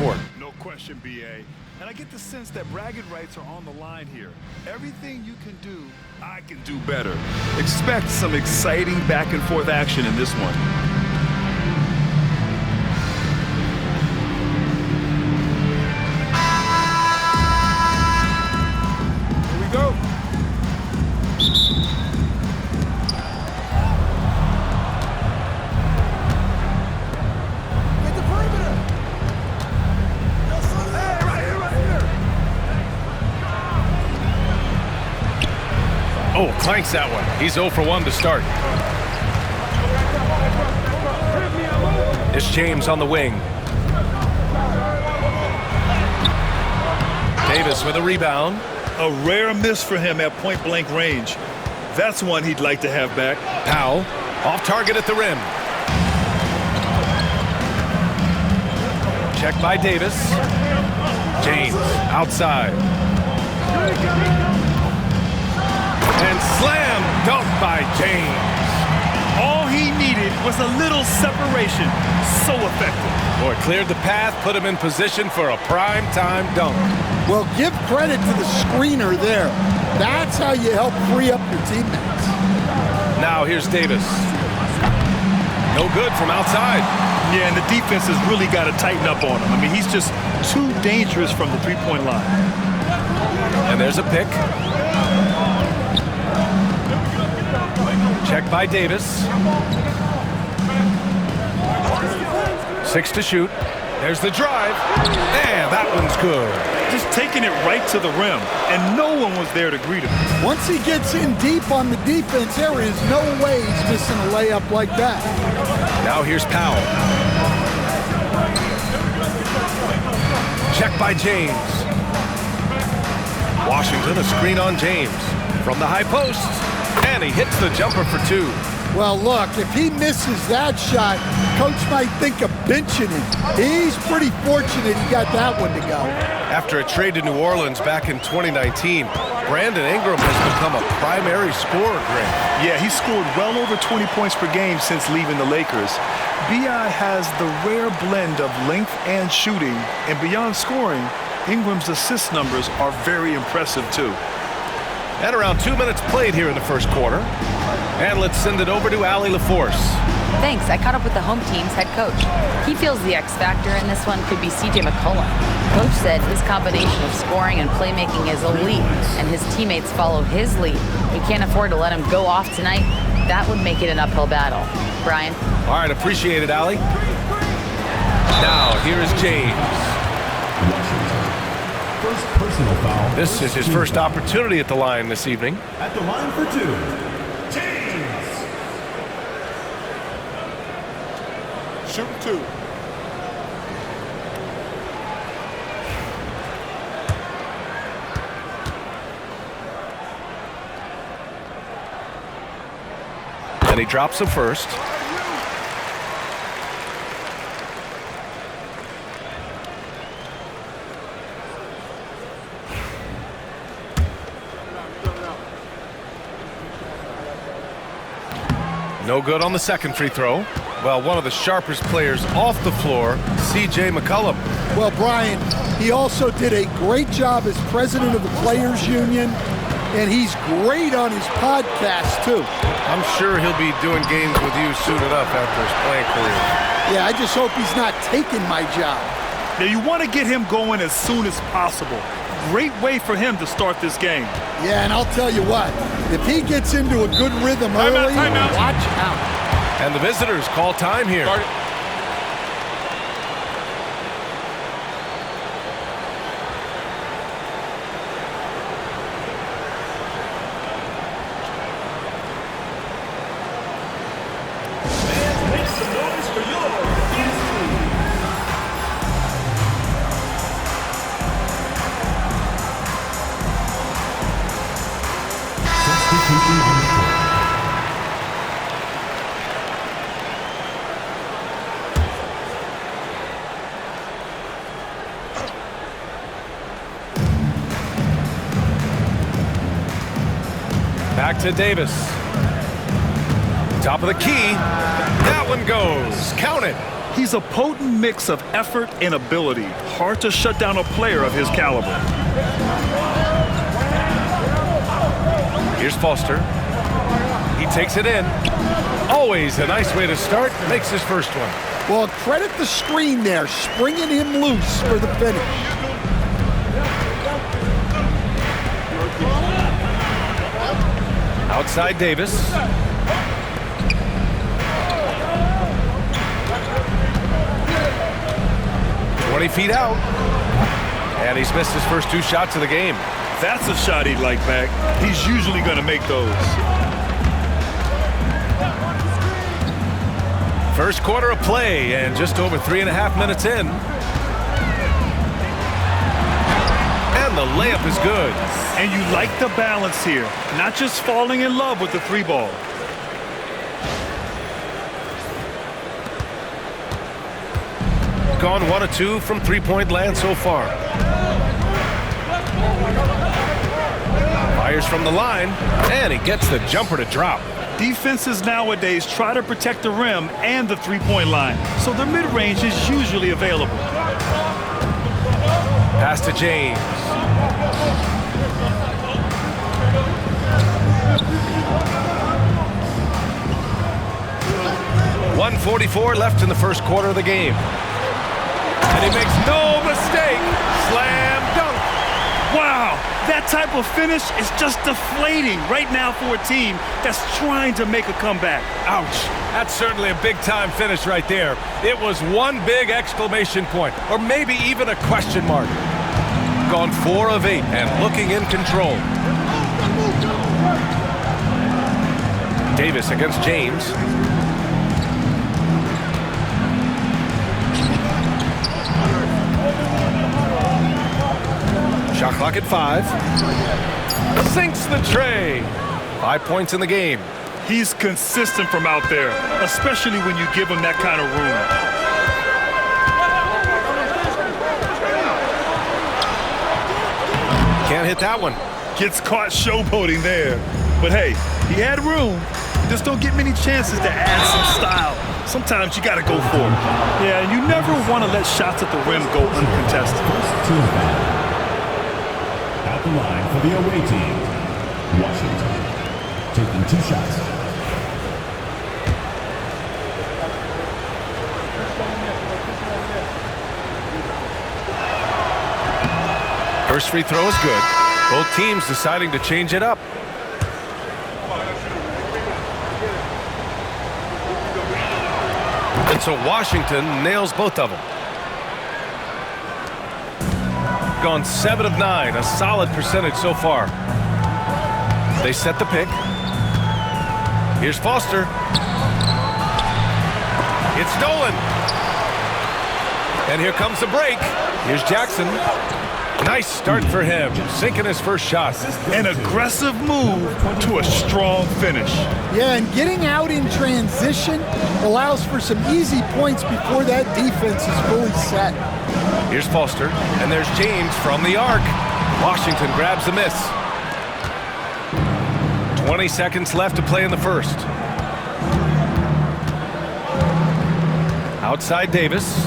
for it. No question, B.A. And I get the sense that bragging rights are on the line here. Everything you can do, I can do better. Expect some exciting back-and-forth action in this one. Here we go. Get the perimeter. Hey, right here. Oh, clanks that one. He's 0 for 1 to start. It's James on the wing. Davis with a rebound. A rare miss for him at point-blank range. That's one he'd like to have back. Powell off target at the rim. Check by Davis. James outside. And slam dunk by James. All he needed was a little separation. So effective. Boy, cleared the path, put him in position for a prime-time dunk. Well, give credit to the screener there. That's how you help free up your teammates. Now here's Davis. No good from outside. Yeah, and the defense has really got to tighten up on him. I mean, he's just too dangerous from the three-point line. And there's a pick. Check by Davis. 6 to shoot. There's the drive. And that one's good. Just taking it right to the rim, and no one was there to greet him. Once he gets in deep on the defense, there is no way he's missing a layup like that. Now here's Powell. Check by James. Washington, a screen on James. From the high post. And he hits the jumper for 2. Well, look, if he misses that shot, coach might think of benching him. He's pretty fortunate he got that one to go. After a trade to New Orleans back in 2019, Brandon Ingram has become a primary scorer, Greg. Yeah, he scored well over 20 points per game since leaving the Lakers. B.I. has the rare blend of length and shooting, and beyond scoring, Ingram's assist numbers are very impressive too. And around 2 minutes played here in the first quarter. And let's send it over to Allie LaForce. Thanks. I caught up with the home team's head coach. He feels the X factor in this one could be C.J. McCollum. Coach said his combination of scoring and playmaking is elite, and his teammates follow his lead. He can't afford to let him go off tonight. That would make it an uphill battle. Brian? All right, appreciate it, Allie. Now, here is James. First personal foul. This is his first opportunity at the line this evening. At the line for 2, James. Shooting 2. And he drops the first. No good on the second free throw. Well, one of the sharpest players off the floor, C.J. McCollum. Well, Brian, he also did a great job as president of the Players Union, and he's great on his podcast, too. I'm sure he'll be doing games with you soon enough after his playing career. Yeah, I just hope he's not taking my job. Now, you want to get him going as soon as possible. Great way for him to start this game. Yeah, and I'll tell you what, if he gets into a good rhythm early, watch out. And the visitors call time here. Make some noise for your Back to Davis. Top of the key. That one goes. Count it. He's a potent mix of effort and ability. Hard to shut down a player of his caliber. Here's Foster. He takes it in. Always a nice way to start. Makes his first one. Well, credit the screen there, springing him loose for the finish. Outside Davis. "20 feet out." And he's missed his first 2 shots of the game. That's a shot he'd like back. He's usually going to make those. First quarter of play and just over 3.5 minutes in. And the layup is good. And you like the balance here. Not just falling in love with the 3-ball. Gone 1 of 2 from three-point land so far. Fires from the line, and he gets the jumper to drop. Defenses nowadays try to protect the rim and the 3-point line, so the mid-range is usually available. Pass to James. .144 left in the first quarter of the game. And he makes no mistake. Slam dunk. Wow, that type of finish is just deflating right now for a team that's trying to make a comeback. Ouch. That's certainly a big-time finish right there. It was one big exclamation point, or maybe even a question mark. Gone 4 of 8 and looking in control. Davis against James. Shot clock at 5. Sinks the tray. 5 points in the game. He's consistent from out there, especially when you give him that kind of room. Can't hit that one. Gets caught showboating there. But hey, he had room. Just don't get many chances to add some style. Sometimes you got to go for it. Yeah, and you never want to let shots at the rim go uncontested. At the line for the away team, Washington, taking 2 shots. First free throw is good. Both teams deciding to change it up. And so Washington nails both of them. Gone 7 of 9, a solid percentage so far. They set the pick. Here's Foster. It's stolen. And here comes the break. Here's Jackson. Nice start for him, sinking his first shot. An aggressive move to a strong finish. Yeah, and getting out in transition allows for some easy points before that defense is fully set. Here's Foster, and there's James from the arc. Washington grabs the miss. 20 seconds left to play in the first. Outside Davis.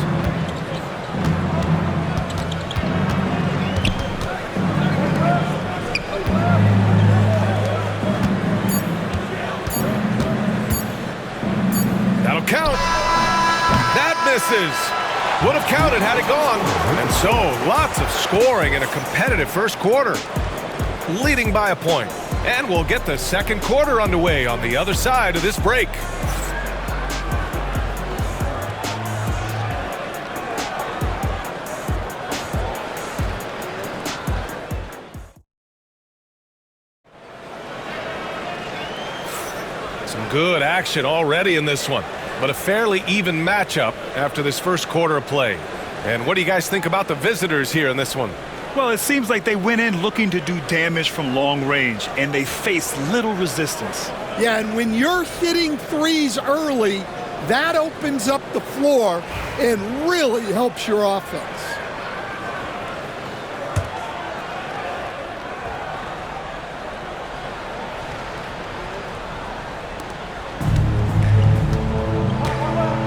That'll count. That misses. Would have counted had it gone. And so, lots of scoring in a competitive first quarter. Leading by a point. And we'll get the second quarter underway on the other side of this break. Some good action already in this one, but a fairly even matchup after this first quarter of play. And what do you guys think about the visitors here in this one? Well, it seems like they went in looking to do damage from long range, and they faced little resistance. Yeah, and when you're hitting threes early, that opens up the floor and really helps your offense.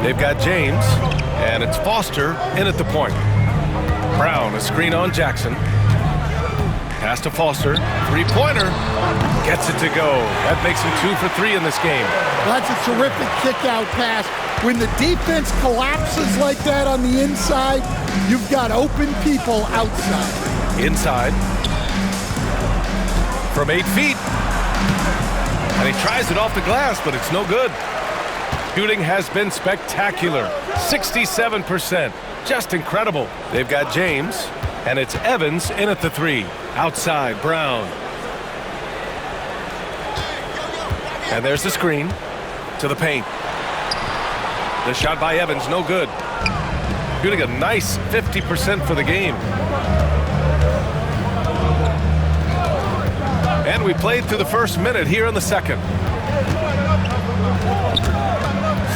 They've got James. And it's Foster in at the point. Brown, a screen on Jackson. Pass to Foster. Three-pointer. Gets it to go. That makes him 2 for 3 in this game. That's a terrific kick-out pass. When the defense collapses like that on the inside, you've got open people outside. Inside. From 8 feet. And he tries it off the glass, but it's no good. Shooting has been spectacular. 67%. Just incredible. They've got James, and it's Evans in at the 3. Outside, Brown. And there's the screen to the paint. The shot by Evans, no good. Shooting a nice 50% for the game. And we played through the first minute here in the second.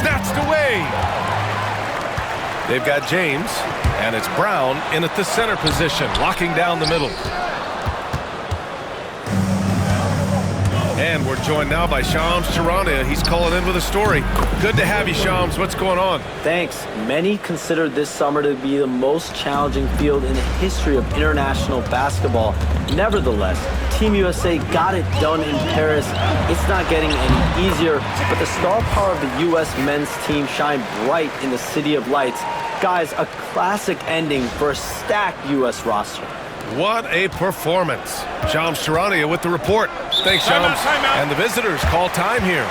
Snatched away. They've got James, and it's Brown in at the center position, locking down the middle. And we're joined now by Shams Charania. He's calling in with a story. Good to have you, Shams. What's going on? Thanks. Many consider this summer to be the most challenging field in the history of international basketball. Nevertheless, Team USA got it done in Paris. It's not getting any easier, but the star power of the U.S. men's team shined bright in the City of Lights. Guys, a classic ending for a stacked U.S. roster. What a performance. Shams Charania with the report. Thanks, Shams. And the visitors call time here.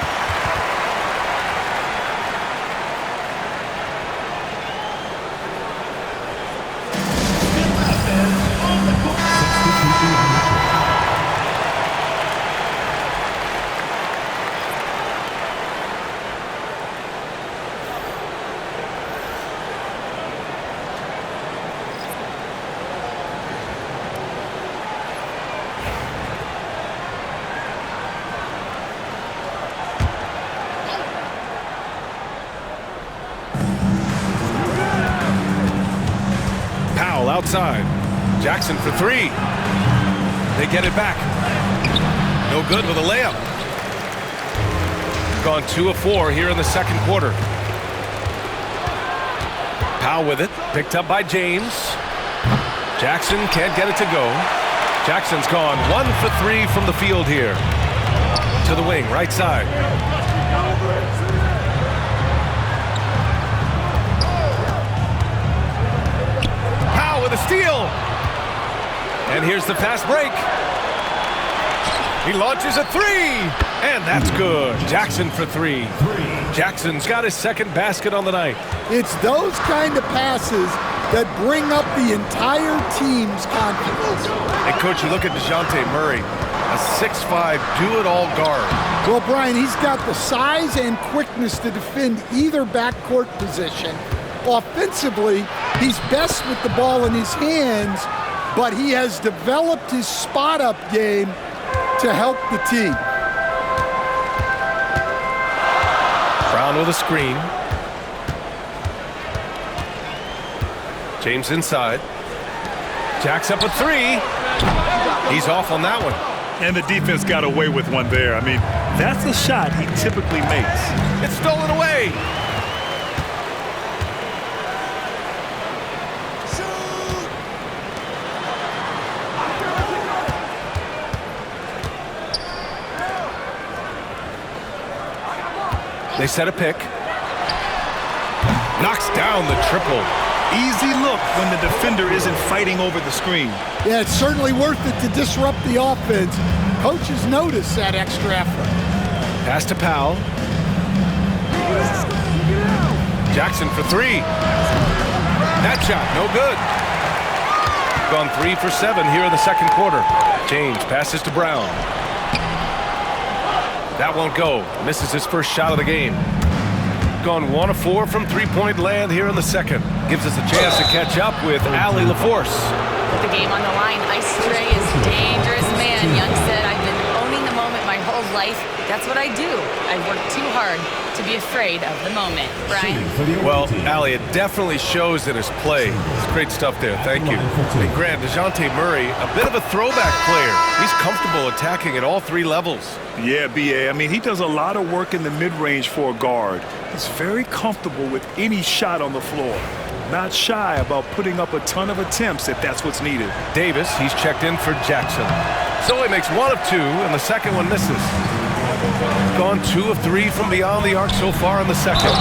Outside. Jackson for 3. They get it back. No good with a layup. Gone 2 of 4 here in the second quarter. Powell with it. Picked up by James. Jackson can't get it to go. Jackson's gone 1 for 3 from the field here. To the wing, right side. With a steal. And here's the fast break. He launches a 3. And that's good. Jackson for 3. Jackson's got his second basket on the night. It's those kind of passes that bring up the entire team's confidence. Hey, Coach, you look at DeJounte Murray, a 6'5", do-it-all guard. Well, Brian, he's got the size and quickness to defend either backcourt position. Offensively, he's best with the ball in his hands, but he has developed his spot-up game to help the team. Brown with a screen. James inside. Jacks up a 3. He's off on that one. And the defense got away with one there. I mean, that's a shot he typically makes. It's stolen away. They set a pick. Knocks down the triple. Easy look when the defender isn't fighting over the screen. Yeah, it's certainly worth it to disrupt the offense. Coaches notice that extra effort. Pass to Powell. Jackson for 3. That shot, no good. Gone 3 for 7 here in the second quarter. James passes to Brown. That won't go. Misses his first shot of the game. Gone 1 of 4 from three-point land here in the second. Gives us a chance to catch up with Allie LaForce. With the game on the line, Ice Trae is dangerous, man. Young said, I've been owning the moment my whole life, that's what I do. I work too hard to be afraid of the moment. Brian? Well, Allie, it definitely shows in his play. It's great stuff there. Thank you. And Grant, DeJounte Murray, a bit of a throwback player. He's comfortable attacking at all three levels. Yeah, B.A. I mean, he does a lot of work in the mid-range for a guard. He's very comfortable with any shot on the floor. Not shy about putting up a ton of attempts if that's what's needed. Davis, he's checked in for Jackson. So he makes 1 of 2, and the second one misses. Gone 2 of 3 from beyond the arc so far in the second.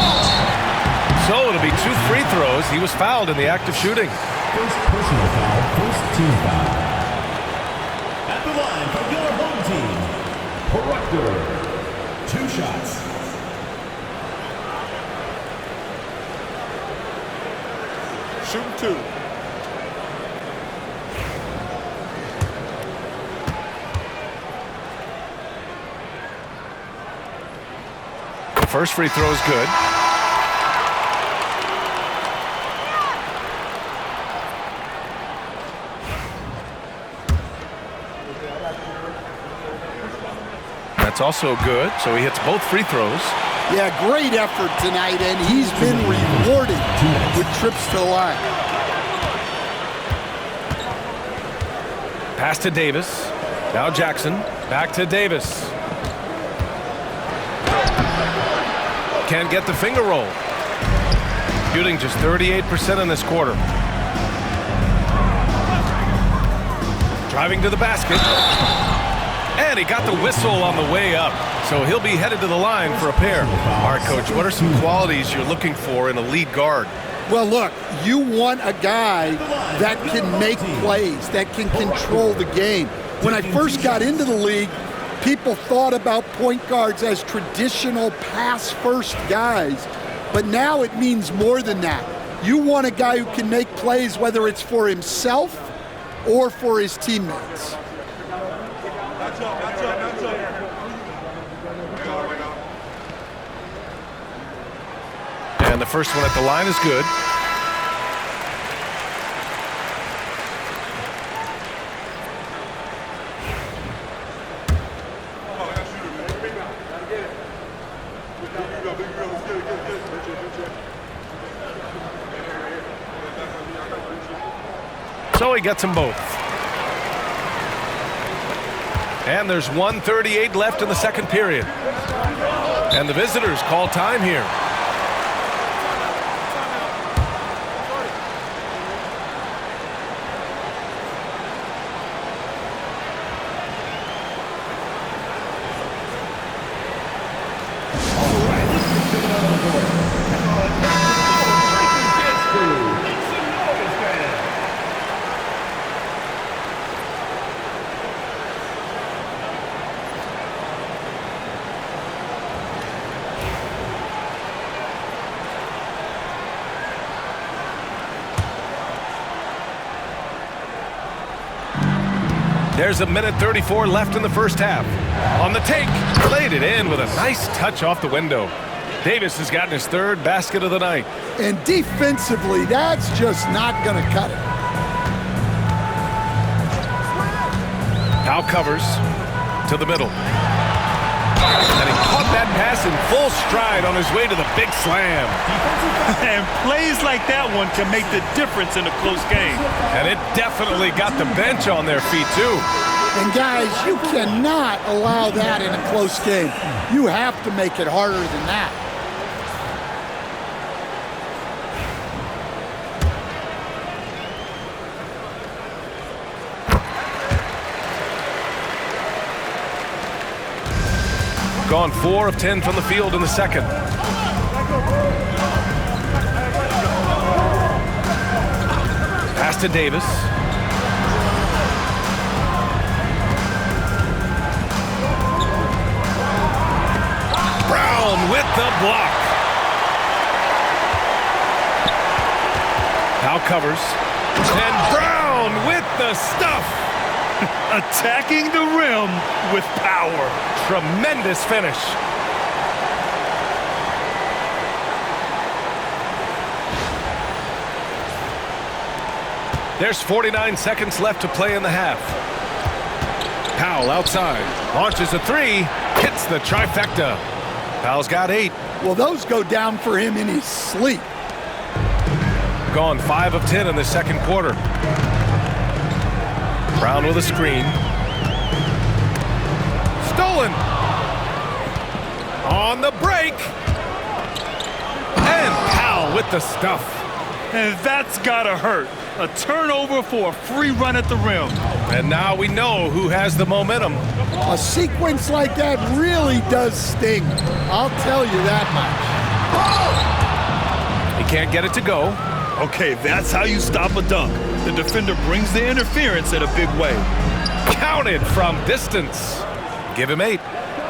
So it'll be 2 free throws. He was fouled in the act of shooting. First personal foul, first team foul. At the line for your home team, Proctor. 2 shots. Shooting 2. First free throw is good. That's also good, so he hits both free throws. Yeah, great effort tonight, and he's been rewarded with trips to the line. Pass to Davis. Now Jackson. Back to Davis. Can't get the finger roll. Shooting just 38% in this quarter. Driving to the basket. And he got the whistle on the way up. So he'll be headed to the line for a pair. All right, Coach, what are some qualities you're looking for in a lead guard? Well, look, you want a guy that can make plays, that can control the game. When I first got into the league, people thought about point guards as traditional pass-first guys, but now it means more than that. You want a guy who can make plays, whether it's for himself or for his teammates. And the first one at the line is good. So he gets them both. And there's 1:38 left in the second period. And the visitors call time here. There's a minute 34 left in the first half. On the take, laid it in with a nice touch off the window. Davis has gotten his third basket of the night. And defensively, that's just not going to cut it. Now covers to the middle. And he caught that pass in full stride on his way to the big slam. And plays like that one can make the difference in a close game. And it definitely got the bench on their feet, too. And guys, you cannot allow that in a close game. You have to make it harder than that. Gone 4 of 10 from the field in the second. Pass to Davis. Brown with the block. Now covers. And Brown with the stuff. Attacking the rim with power. Tremendous finish. There's 49 seconds left to play in the half. Powell outside. Launches a three. Hits the trifecta. Powell's got 8. Well, those go down for him in his sleep. Gone 5 of 10 in the second quarter. Brown with a screen. Stolen. On the break. And Powell with the stuff. And that's gotta hurt. A turnover for a free run at the rim. And now we know who has the momentum. A sequence like that really does sting. I'll tell you that much. He can't get it to go. Okay, that's how you stop a dunk. The defender brings the interference in a big way. Counted from distance. Give him 8.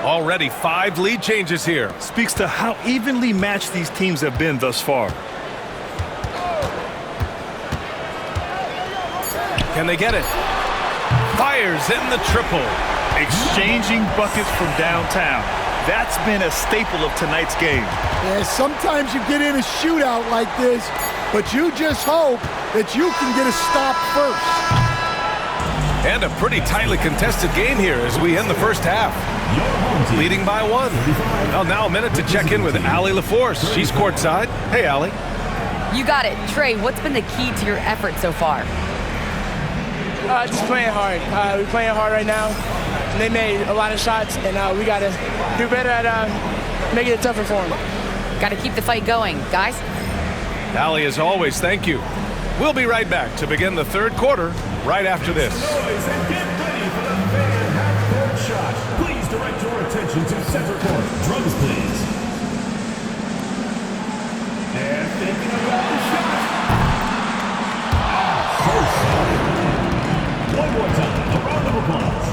Already 5 lead changes here. Speaks to how evenly matched these teams have been thus far. Can they get it? Fires in the triple. Exchanging buckets from downtown. That's been a staple of tonight's game. Yeah, sometimes you get in a shootout like this, but you just hope that you can get a stop first. And a pretty tightly contested game here as we end the first half. Leading by 1. Well, now a minute to check in with Allie LaForce. She's courtside. Hey, Allie. You got it. Trey, what's been the key to your effort so far? Just playing hard. We're playing hard right now. They made a lot of shots, and we got to do better at making it tougher for them. Got to keep the fight going, guys. Allie, as always, thank you. We'll be right back to begin the third quarter right after this. And get ready for the fan half-court shot. Please direct your attention to center court. Drums, please. And thinking about the shot. First shot. One more time. A round of applause.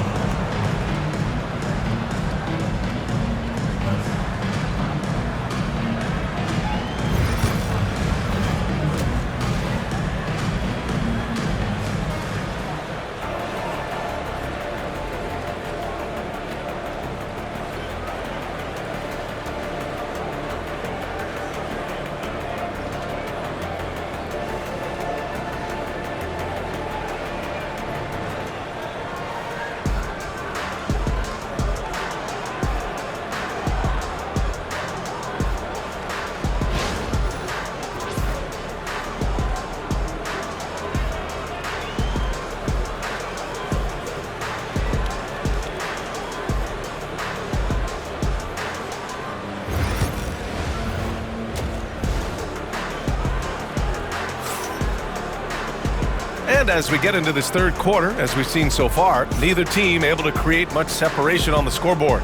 And as we get into this third quarter, as we've seen so far, neither team able to create much separation on the scoreboard.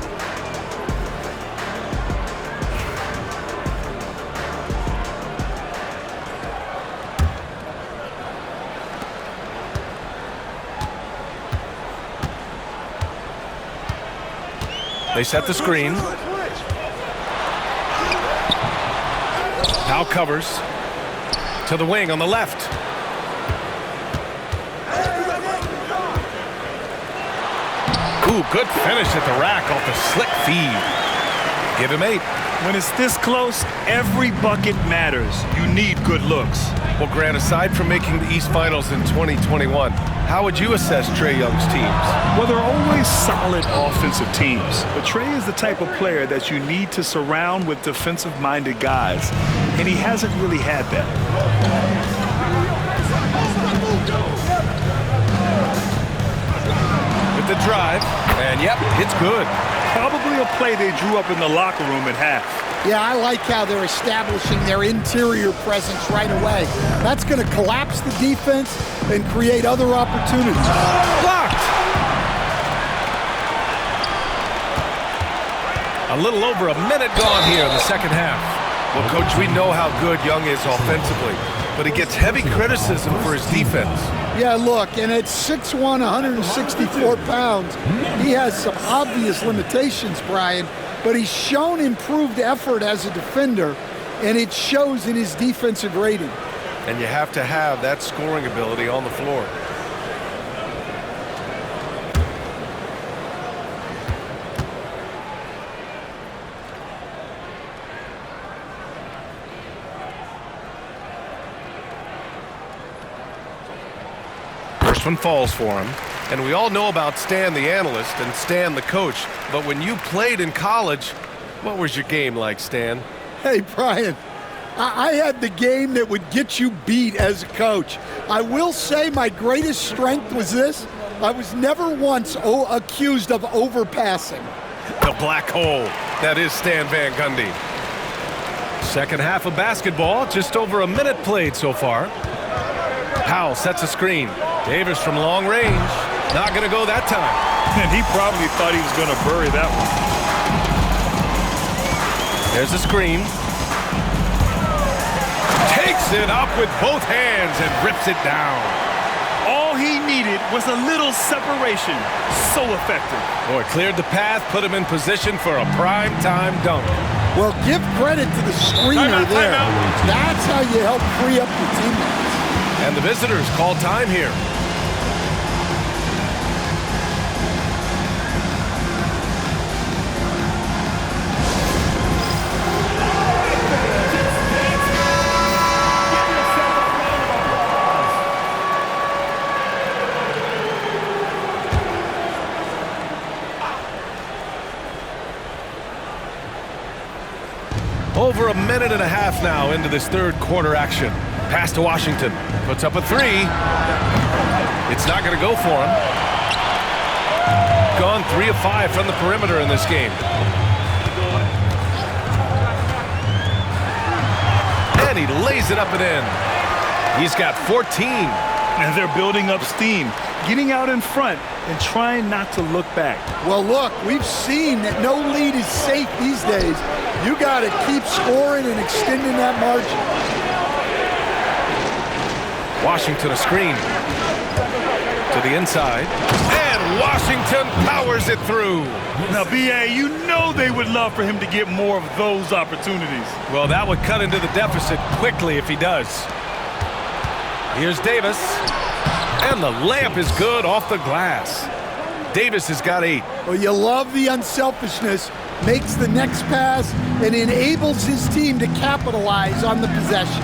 They set the screen. Now covers to the wing on the left. Ooh, good finish at the rack off the slick feed. Give him 8. When it's this close, every bucket matters. You need good looks. Well, Grant, aside from making the East Finals in 2021, how would you assess Trae Young's teams? Well, they're always solid offensive teams. But Trae is the type of player that you need to surround with defensive-minded guys. And he hasn't really had that. With the drive, and yep, it's good. Probably a play they drew up in the locker room at half. Yeah, I like how they're establishing their interior presence right away. That's going to collapse the defense and create other opportunities. Blocked! A little over a minute gone here in the second half. Well, Coach, we know how good Young is offensively, but he gets heavy criticism for his defense. Yeah, look, and at 6'1", 164 pounds, he has some obvious limitations, Brian, but he's shown improved effort as a defender, and it shows in his defensive rating. And you have to have that scoring ability on the floor. First one falls for him. And we all know about Stan the analyst and Stan the coach. But when you played in college, what was your game like, Stan? Hey, Brian, I had the game that would get you beat as a coach. I will say my greatest strength was this. I was never once accused of overpassing. The black hole. That is Stan Van Gundy. Second half of basketball, just over a minute played so far. Powell sets a screen. Davis from long range. Not going to go that time. And he probably thought he was going to bury that one. There's a screen. Takes it up with both hands and rips it down. All he needed was a little separation. So effective. Boy, cleared the path, put him in position for a prime-time dunk. Well, give credit to the screener there. That's how you help free up your teammates. And the visitors call time here. Over a minute and a half now into this third quarter action. Pass to Washington. Puts up a three. It's not going to go for him. Gone 3 of 5 from the perimeter in this game. And he lays it up and in. He's got 14. And they're building up steam, getting out in front and trying not to look back. Well, look, we've seen that no lead is safe these days. You got to keep scoring and extending that margin. Washington a screen to the inside, and Washington powers it through. Now, B.A., you know they would love for him to get more of those opportunities. Well, that would cut into the deficit quickly if he does. Here's Davis, and the layup is good off the glass. Davis has got 8. Well, you love the unselfishness, makes the next pass, and enables his team to capitalize on the possession.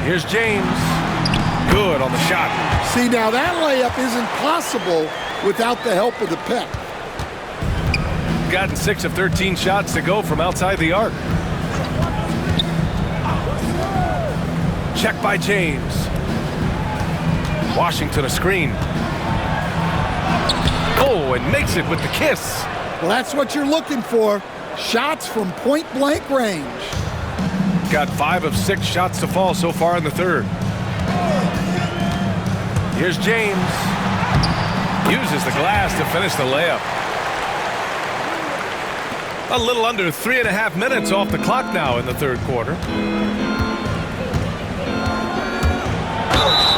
Here's James. Good on the shot. See, now that layup isn't possible without the help of the pick. Gotten 6 of 13 shots to go from outside the arc. Check by James. Washington a screen. Oh, and makes it with the kiss. Well, that's what you're looking for. Shots from point-blank range. Got 5 of 6 shots to fall so far in the third. Here's James. Uses the glass to finish the layup. A little under 3.5 minutes off the clock now in the third quarter.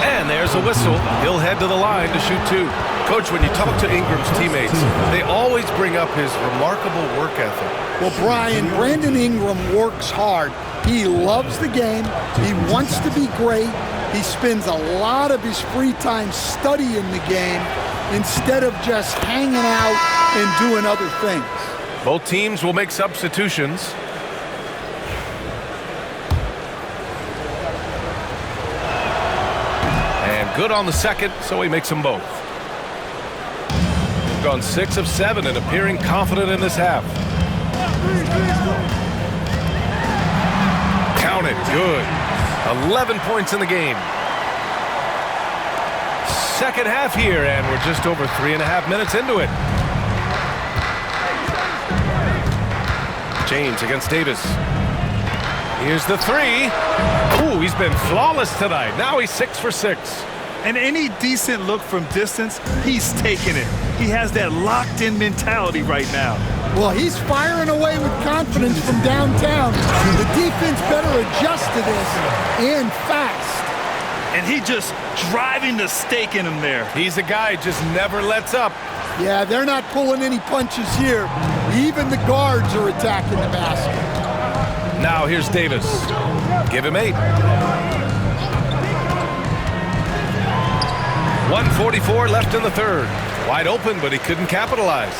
And there's a whistle. He'll head to the line to shoot 2. Coach, when you talk to Ingram's teammates, they always bring up his remarkable work ethic. Well, Brian, Brandon Ingram works hard. He loves the game. He wants to be great. He spends a lot of his free time studying the game instead of just hanging out and doing other things. Both teams will make substitutions. And good on the second, so he makes them both. Gone 6 of 7 and appearing confident in this half. Count it, good. 11 points in the game. Second half here, and we're just over 3.5 minutes into it. James against Davis. Here's the 3. Ooh, he's been flawless tonight. Now he's 6 for 6. And any decent look from distance, he's taking it. He has that locked-in mentality right now. Well, he's firing away with confidence from downtown. The defense better adjust to this, and fast. And he just driving the stake in him there. He's a guy just never lets up. Yeah, they're not pulling any punches here. Even the guards are attacking the basket. Now here's Davis. Give him 8. 1:44 left in the third. Wide open, but he couldn't capitalize.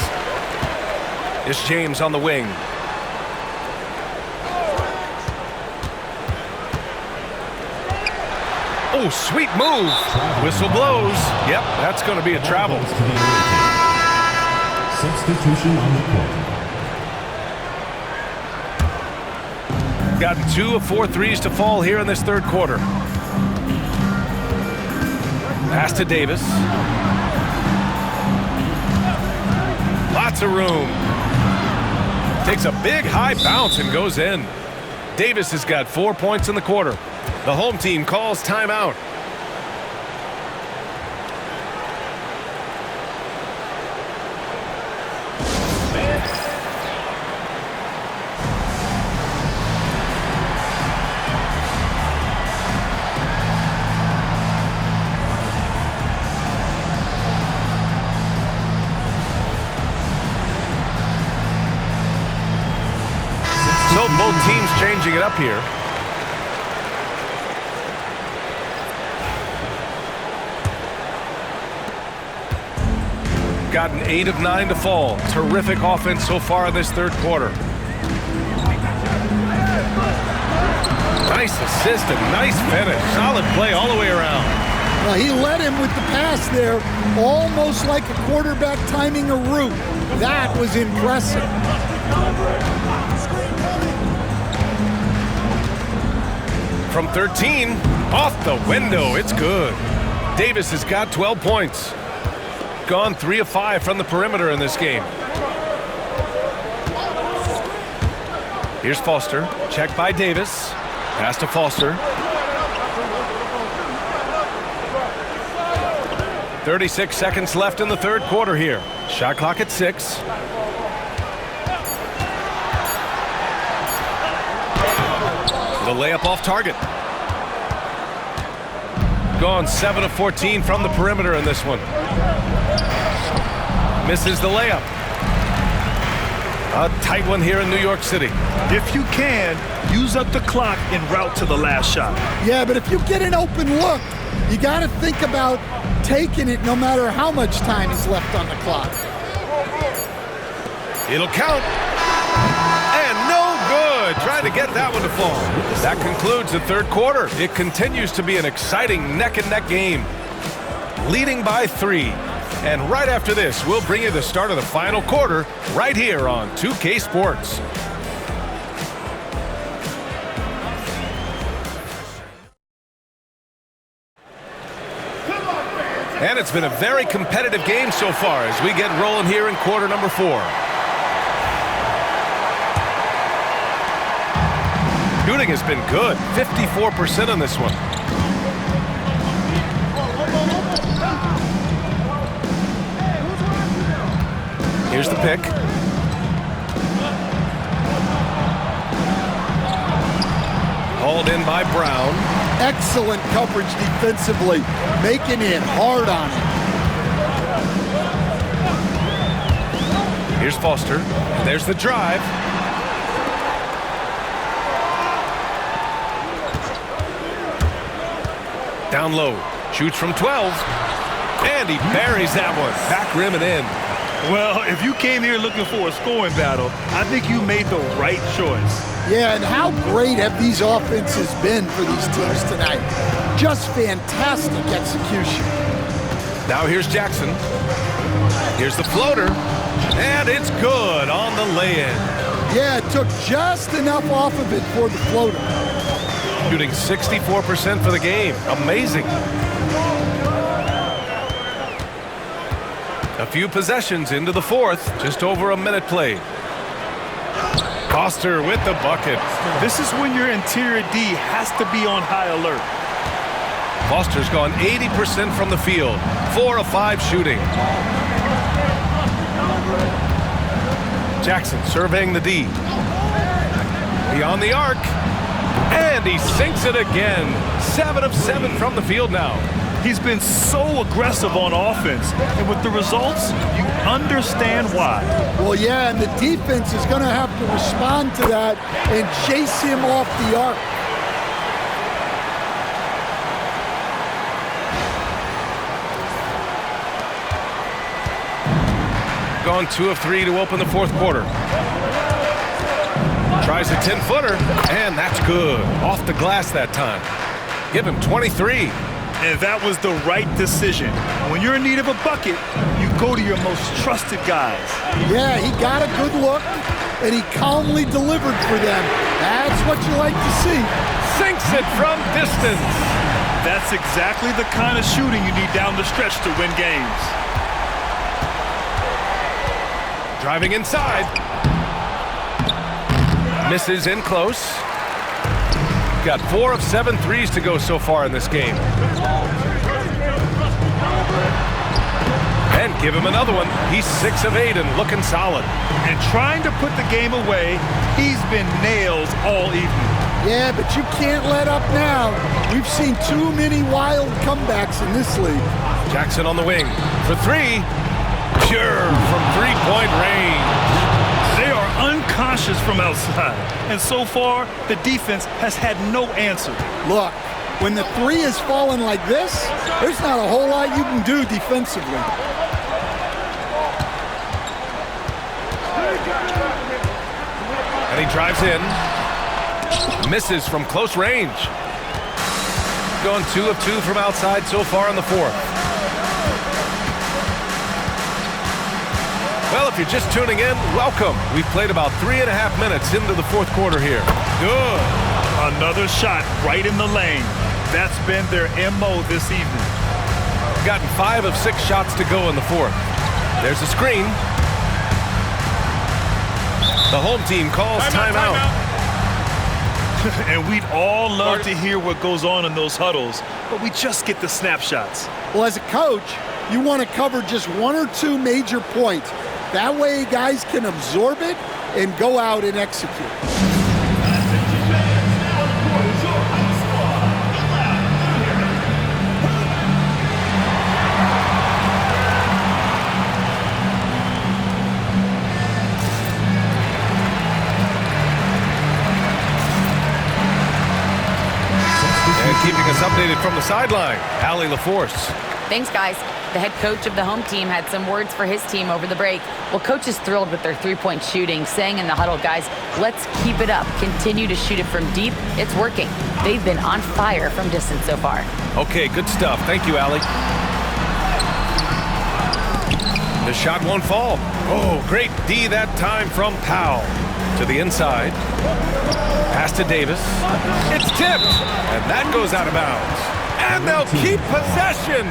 It's James on the wing. Oh, sweet move. Whistle blows. Yep, that's going to be a travel. Substitution on the court. Gotten 2 of 4 threes to fall here in this third quarter. Pass to Davis. Lots of room. Takes a big high bounce and goes in. Davis has got 4 points in the quarter. The home team calls timeout. So both teams changing it up here. Gotten 8 of 9 to fall. Terrific offense so far in this third quarter. Nice assist and nice finish. Solid play all the way around. Well, he led him with the pass there, almost like a quarterback timing a route. That was impressive. From 13, off the window, it's good. Davis has got 12 points. Gone 3 of 5 from the perimeter in this game. Here's Foster, checked by Davis. Pass to Foster. 36 seconds left in the third quarter here. Shot clock at 6. The layup off target. Gone 7 of 14 from the perimeter in this one. Misses the layup. A tight one here in New York City. If you can, use up the clock en route to the last shot. Yeah, but if you get an open look, you got to think about taking it no matter how much time is left on the clock. It'll count. And no good. Trying to get that one to fall. That concludes the third quarter. It continues to be an exciting neck-and-neck game. Leading by 3. And right after this, we'll bring you the start of the final quarter right here on 2K Sports. And it's been a very competitive game so far as we get rolling here in quarter number 4. Shooting has been good, 54% on this one. Here's the pick. Hauled in by Brown. Excellent coverage defensively, making it hard on him. Here's Foster. There's the drive. Down low. Shoots from 12. And he buries that one. Back rim and in. Well, if you came here looking for a scoring battle, I think you made the right choice. Yeah, and how great have these offenses been for these teams tonight? Just fantastic execution. Now here's Jackson. Here's the floater. And it's good on the lay-in. Yeah, it took just enough off of it for the floater. Shooting 64% for the game. Amazing. A few possessions into the fourth. Just over a minute played. Foster with the bucket. This is when your interior D has to be on high alert. Foster's gone 80% from the field. 4 of 5 shooting. Jackson surveying the D. Beyond the arc. And he sinks it again. 7 of 7 from the field now. He's been so aggressive on offense, and with the results, you understand why. Well, yeah, and the defense is going to have to respond to that and chase him off the arc. Gone 2 of 3 to open the fourth quarter. Tries a 10-footer, and that's good. Off the glass that time. Give him 23. And that was the right decision. When you're in need of a bucket, you go to your most trusted guys. Yeah, he got a good look, and he calmly delivered for them. That's what you like to see. Sinks it from distance. That's exactly the kind of shooting you need down the stretch to win games. Driving inside. Misses in close. Got 4 of 7 threes to go so far in this game. And give him another one. He's 6 of 8 and looking solid. And trying to put the game away, he's been nails all evening. Yeah, but you can't let up now. We've seen too many wild comebacks in this league. Jackson on the wing for 3. Sure, from 3-point range. They are unconscious from outside. And so far, the defense has had no answer. Look, when the 3 is falling like this, there's not a whole lot you can do defensively. And he drives in. Misses from close range. Going 2 of 2 from outside so far in the fourth. Well, if you're just tuning in, welcome. We've played about 3.5 minutes into the fourth quarter here. Good. Another shot right in the lane. That's been their MO this evening. Gotten 5 of 6 shots to go in the fourth. There's a screen. The home team calls timeout. And we'd all love to hear what goes on in those huddles, but we just get the snapshots. Well, as a coach, you want to cover just 1 or 2 major points. That way guys can absorb it and go out and execute. And keeping us updated from the sideline, Allie LaForce. Thanks, guys. The head coach of the home team had some words for his team over the break. Well, coach is thrilled with their 3-point shooting, saying in the huddle, guys, let's keep it up. Continue to shoot it from deep. It's working. They've been on fire from distance so far. Okay, good stuff. Thank you, Allie. The shot won't fall. Oh, great D that time from Powell. To the inside. Pass to Davis. It's tipped. And that goes out of bounds. And they'll keep possession.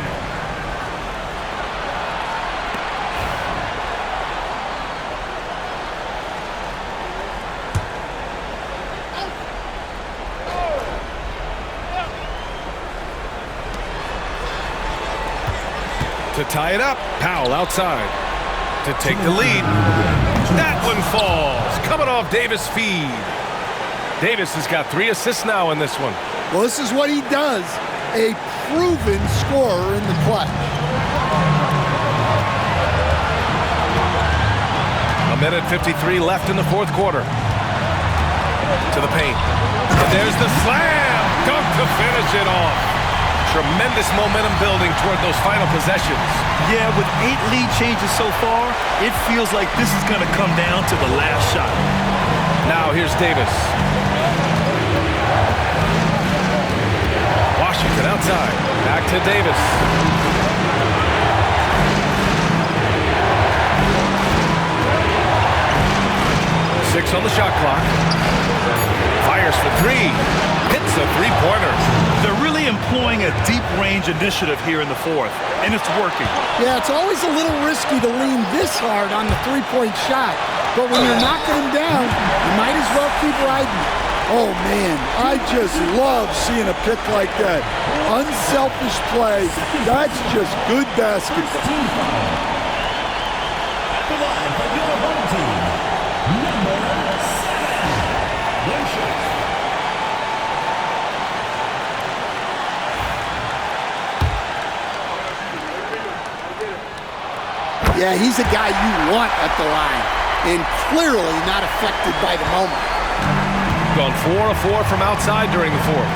To tie it up, Powell outside. To take the lead. That one falls. Coming off Davis' feed. Davis has got 3 assists now in this one. Well, this is what he does. A proven scorer in the clutch. A minute 53 left in the fourth quarter. To the paint. And there's the slam. Dunk to finish it off. Tremendous momentum building toward those final possessions. Yeah, with 8 lead changes so far, it feels like this is going to come down to the last shot. Now here's Davis. Washington outside. Back to Davis. Six on the shot clock. Fires for 3. Hits a 3-pointer. They're really employing a deep range initiative here in the fourth, and it's working. Yeah, it's always a little risky to lean this hard on the 3-point shot, but when you're knocking them down, you might as well keep riding it. Oh, man, I just love seeing a pick like that. Unselfish play. That's just good basketball. At the line for your home team, number 7, Lucius. Yeah, he's a guy you want at the line, and clearly not affected by the moment. Gone 4 of 4 from outside during the fourth.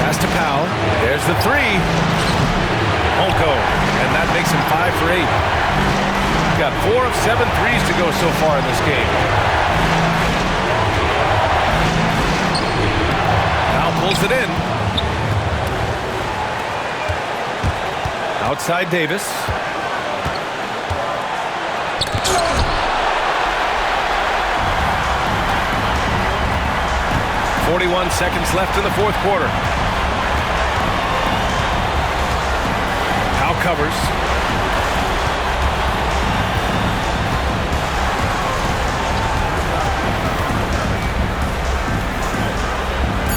Pass to Powell. There's the 3. Won't go. And that makes him 5 for 8. Got 4 of 7 threes to go so far in this game. Outside Davis. 41 seconds left in the fourth quarter. Powell covers.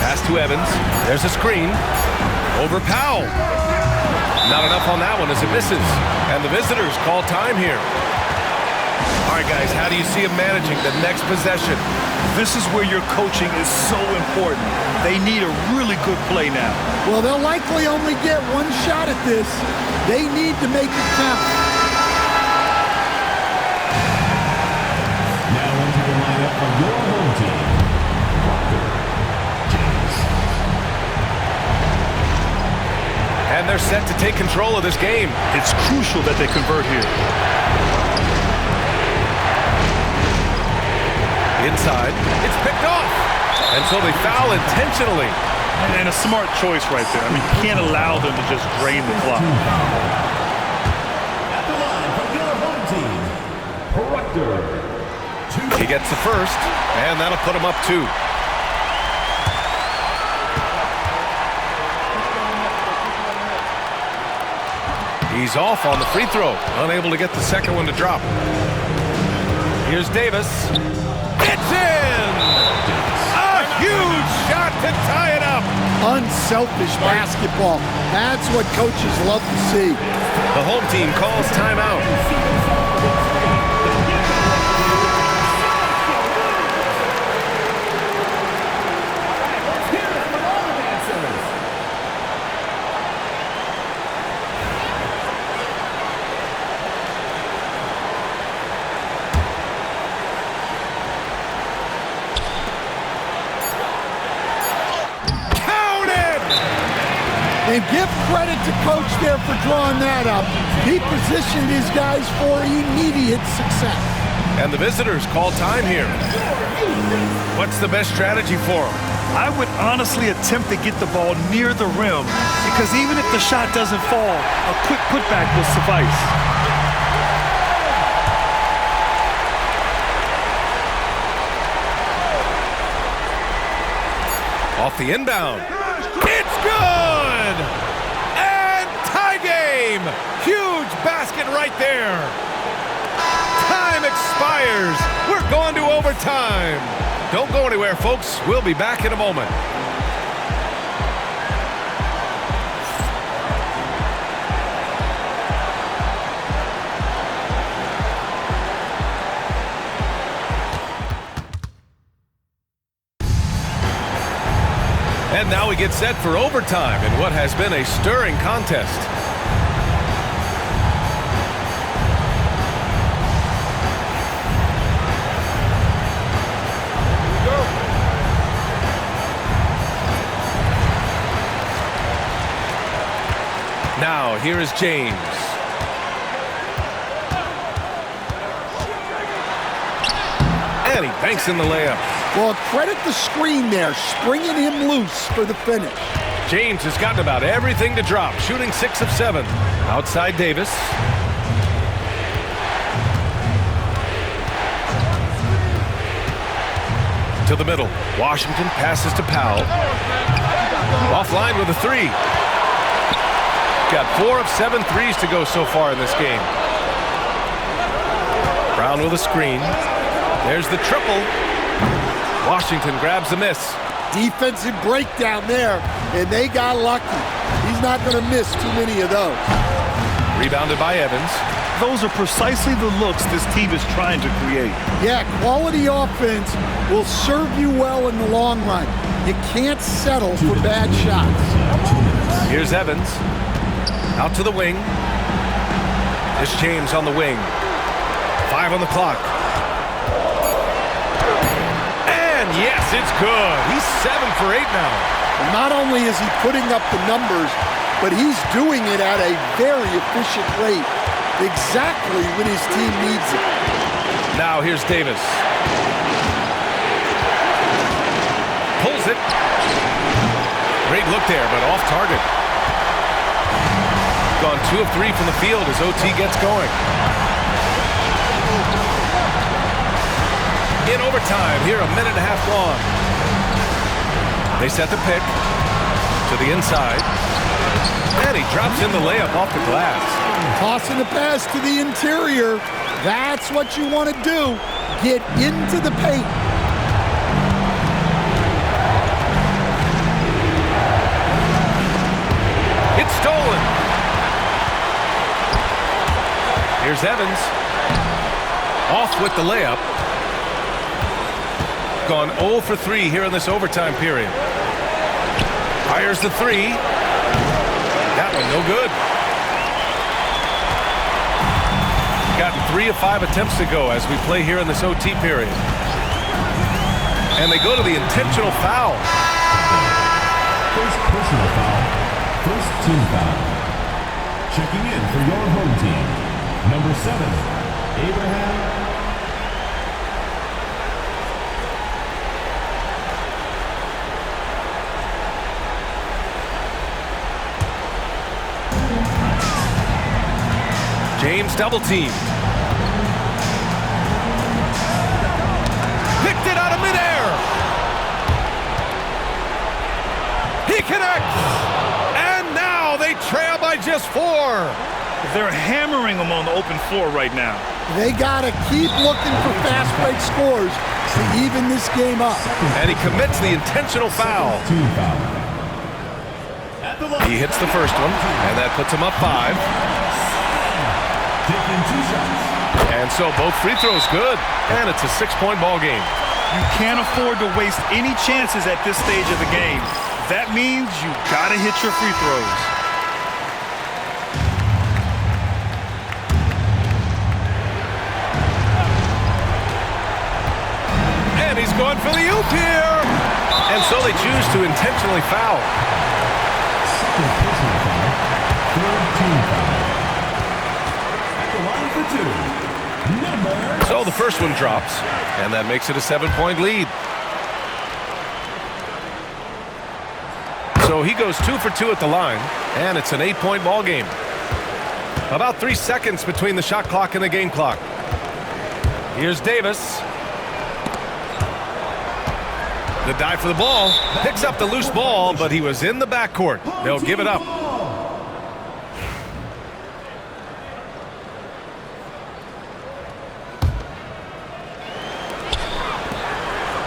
Pass to Evans. There's a screen. Over Powell. Not enough on that one as it misses. And the visitors call time here. All right, guys, how do you see him managing the next possession? This is where your coaching is so important. They need a really good play now. Well, they'll likely only get one shot at this. They need to make it count. Now into the lineup of your home team, Proctor, James. And they're set to take control of this game. It's crucial that they convert here. Inside, it's picked off. And so they foul intentionally. And a smart choice right there. I mean, you can't allow them to just drain the clock. At the line from your home team, Proctor. He gets the first, and that'll put him up 2. He's off on the free throw, unable to get the second one to drop. Here's Davis. It's in! A huge shot to tie it up. Unselfish basketball. That's what coaches love to see. The home team calls timeout. And give credit to Coach there for drawing that up. He positioned his guys for immediate success. And the visitors call time here. What's the best strategy for them? I would honestly attempt to get the ball near the rim because even if the shot doesn't fall, a quick putback will suffice. Off the inbound. It's good! And tie game! Huge basket right there. Time expires. We're going to overtime. Don't go anywhere, folks. We'll be back in a moment. And now we get set for overtime in what has been a stirring contest. Now, here is James. And he banks in the layup. Well, credit the screen there, springing him loose for the finish. James has gotten about everything to drop, shooting 6 of 7. Outside Davis. To the middle. Washington passes to Powell. Offline with a 3. Got 4 of 7 threes to go so far in this game. Brown with a screen. There's the triple. Washington grabs the miss. Defensive breakdown there, and they got lucky. He's not going to miss too many of those. Rebounded by Evans. Those are precisely the looks this team is trying to create. Yeah, quality offense will serve you well in the long run. You can't settle for bad shots. Here's Evans. Out to the wing. It's James on the wing. 5 on the clock. And yes, it's good. He's 7 for 8 now. And not only is he putting up the numbers, but he's doing it at a very efficient rate, exactly when his team needs it. Now here's Davis. Pulls it. Great look there, but off target. gone 2 of 3 from the field as OT gets going. In overtime, here a minute and a half gone. They set the pick to the inside. And he drops in the layup off the glass. Tossing the pass to the interior. That's what you want to do. Get into the paint. It's stolen. Here's Evans. Off with the layup. Gone 0 for 3 here in this overtime period. Fires the 3. That one no good. Gotten 3 of 5 attempts to go as we play here in this OT period. And they go to the intentional foul. First personal foul. First team foul. Checking in for your home team. Number 7, Abraham. James double teamed. Picked it out of midair. He connects. And now they trail by just 4. They're hammering them on the open floor right now. They got to keep looking for fast break scores to even this game up. And he commits the intentional foul. Team foul. He hits the first one, and that puts him up 5. Taking 2 shots. And so both free throws good, and it's a 6-point ball game. You can't afford to waste any chances at this stage of the game. That means you gotta hit your free throws. And he's going for the oop here. And so they choose to intentionally foul. Second personal foul. Third team foul. At the line for 2. Number. So the first one drops, and that makes it a 7-point lead. So he goes 2 for 2 at the line, and it's an 8-point ball game. About 3 seconds between the shot clock and the game clock. Here's Davis. The dive for the ball. Picks up the loose ball, but he was in the backcourt. They'll give it up.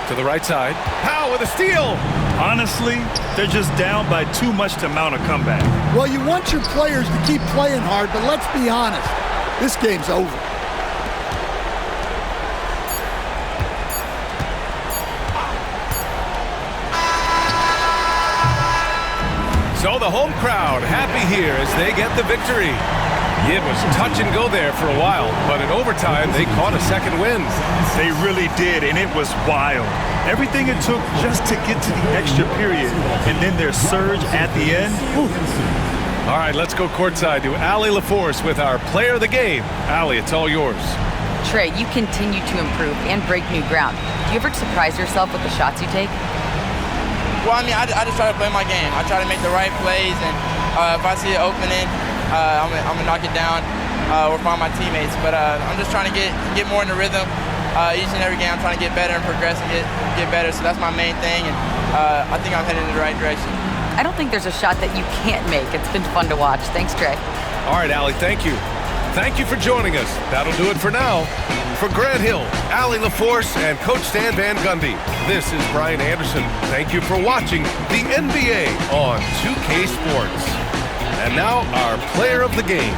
To the right side. Powell with a steal. Honestly, they're just down by too much to mount a comeback. Well, you want your players to keep playing hard, but let's be honest. This game's over. So the home crowd happy here as they get the victory. It was touch and go there for a while, but in overtime, they caught a second win. They really did, and it was wild. Everything it took just to get to the extra period, and then their surge at the end. Whew. All right, let's go courtside to Allie LaForce with our player of the game. Allie, it's all yours. Trey, you continue to improve and break new ground. Do you ever surprise yourself with the shots you take? Well, I mean, I just try to play my game. I try to make the right plays, and if I see an opening, I'm gonna knock it down or find my teammates. But I'm just trying to get more in the rhythm. Each and every game, I'm trying to get better and progress and get better. So that's my main thing, and I think I'm heading in the right direction. I don't think there's a shot that you can't make. It's been fun to watch. Thanks, Trey. All right, Allie, thank you. Thank you for joining us. That'll do it for now. For Grant Hill, Allie LaForce, and Coach Stan Van Gundy, this is Brian Anderson. Thank you for watching the NBA on 2K Sports. And now our player of the game.